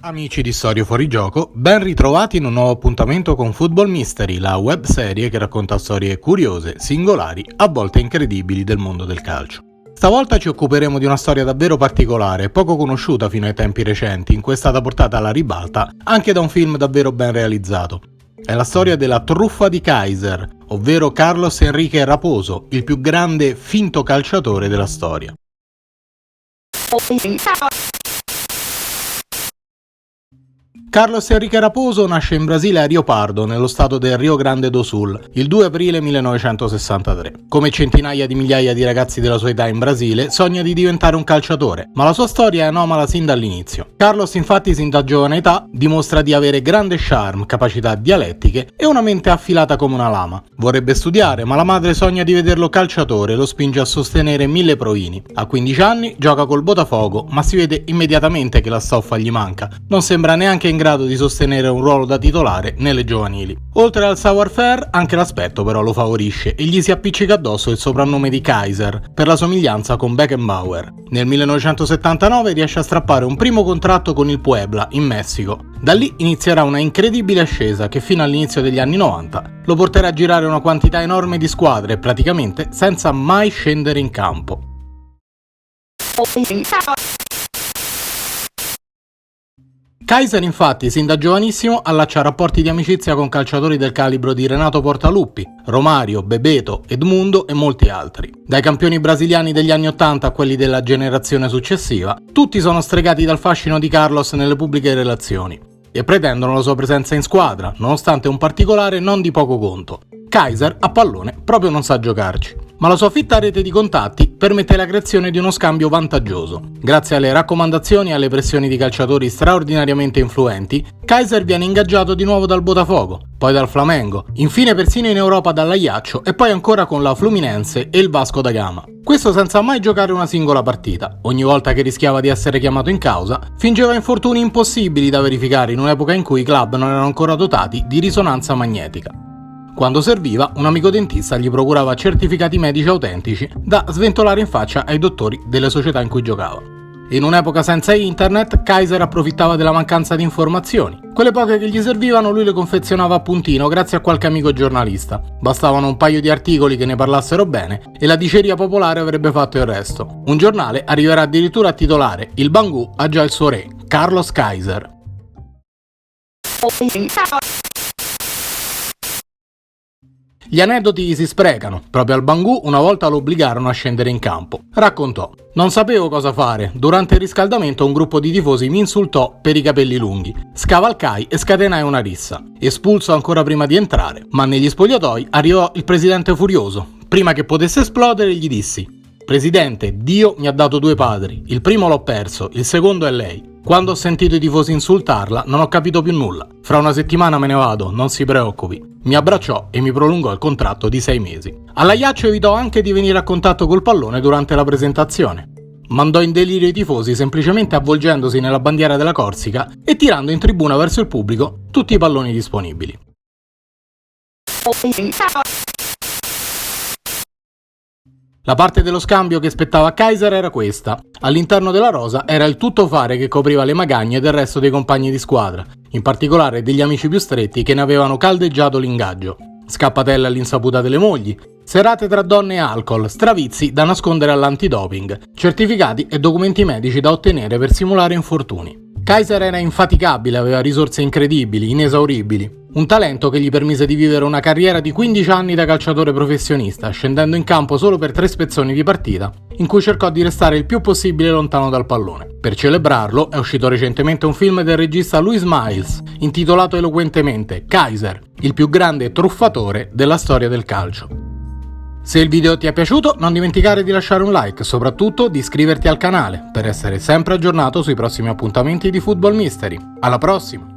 Amici di Storie Fuori Gioco, ben ritrovati in un nuovo appuntamento con Football Mystery, la web serie che racconta storie curiose, singolari, a volte incredibili del mondo del calcio. Stavolta ci occuperemo di una storia davvero particolare, poco conosciuta fino ai tempi recenti, in cui è stata portata alla ribalta anche da un film davvero ben realizzato. È la storia della truffa di Kaiser, ovvero Carlos Enrique Raposo, il più grande finto calciatore della storia. Carlos Enrique Raposo nasce in Brasile a Rio Pardo, nello stato del Rio Grande do Sul, il 2 aprile 1963. Come centinaia di migliaia di ragazzi della sua età in Brasile, sogna di diventare un calciatore, ma la sua storia è anomala sin dall'inizio. Carlos infatti sin da giovane età dimostra di avere grande charme, capacità dialettiche e una mente affilata come una lama. Vorrebbe studiare, ma la madre sogna di vederlo calciatore e lo spinge a sostenere 1000 provini. A 15 anni gioca col Botafogo, ma si vede immediatamente che la stoffa gli manca. Non sembra neanche in grado di sostenere un ruolo da titolare nelle giovanili. Oltre al savoir-faire, anche l'aspetto però lo favorisce e gli si appiccica addosso il soprannome di Kaiser, per la somiglianza con Beckenbauer. Nel 1979 riesce a strappare un primo contratto con il Puebla, in Messico. Da lì inizierà una incredibile ascesa che fino all'inizio degli anni 90 lo porterà a girare una quantità enorme di squadre, praticamente senza mai scendere in campo. Kaiser infatti sin da giovanissimo allaccia rapporti di amicizia con calciatori del calibro di Renato Portaluppi, Romario, Bebeto, Edmundo e molti altri. Dai campioni brasiliani degli anni 80 a quelli della generazione successiva, tutti sono stregati dal fascino di Carlos nelle pubbliche relazioni e pretendono la sua presenza in squadra, nonostante un particolare non di poco conto. Kaiser a pallone proprio non sa giocarci, ma la sua fitta rete di contatti permette la creazione di uno scambio vantaggioso. Grazie alle raccomandazioni e alle pressioni di calciatori straordinariamente influenti, Kaiser viene ingaggiato di nuovo dal Botafogo, poi dal Flamengo, infine persino in Europa dall'Ajaccio e poi ancora con la Fluminense e il Vasco da Gama. Questo senza mai giocare una singola partita. Ogni volta che rischiava di essere chiamato in causa, fingeva infortuni impossibili da verificare in un'epoca in cui i club non erano ancora dotati di risonanza magnetica. Quando serviva, un amico dentista gli procurava certificati medici autentici da sventolare in faccia ai dottori delle società in cui giocava. In un'epoca senza internet, Kaiser approfittava della mancanza di informazioni. Quelle poche che gli servivano lui le confezionava a puntino grazie a qualche amico giornalista. Bastavano un paio di articoli che ne parlassero bene e la diceria popolare avrebbe fatto il resto. Un giornale arriverà addirittura a titolare "Il Bangù ha già il suo re, Carlos Kaiser". Gli aneddoti si sprecano. Proprio al Bangù una volta lo obbligarono a scendere in campo. Raccontò: "Non sapevo cosa fare. Durante il riscaldamento un gruppo di tifosi mi insultò per i capelli lunghi. Scavalcai e scatenai una rissa. Espulso ancora prima di entrare, ma negli spogliatoi arrivò il presidente furioso. Prima che potesse esplodere gli dissi: "Presidente, Dio mi ha dato 2 padri. Il primo l'ho perso, il secondo è lei. Quando ho sentito i tifosi insultarla non ho capito più nulla. Fra una settimana me ne vado, non si preoccupi". Mi abbracciò e mi prolungò il contratto di 6 mesi. All'Ajaccio evitò anche di venire a contatto col pallone durante la presentazione. Mandò in delirio i tifosi semplicemente avvolgendosi nella bandiera della Corsica e tirando in tribuna verso il pubblico tutti i palloni disponibili. La parte dello scambio che spettava a Kaiser era questa. All'interno della rosa era il tuttofare che copriva le magagne del resto dei compagni di squadra, in particolare degli amici più stretti che ne avevano caldeggiato l'ingaggio. Scappatelle all'insaputa delle mogli, serate tra donne e alcol, stravizi da nascondere all'antidoping, certificati e documenti medici da ottenere per simulare infortuni. Kaiser era infaticabile, aveva risorse incredibili, inesauribili. Un talento che gli permise di vivere una carriera di 15 anni da calciatore professionista, scendendo in campo solo per 3 spezzoni di partita, in cui cercò di restare il più possibile lontano dal pallone. Per celebrarlo è uscito recentemente un film del regista Louis Miles, intitolato eloquentemente Kaiser, il più grande truffatore della storia del calcio. Se il video ti è piaciuto, non dimenticare di lasciare un like e soprattutto di iscriverti al canale per essere sempre aggiornato sui prossimi appuntamenti di Football Mystery. Alla prossima!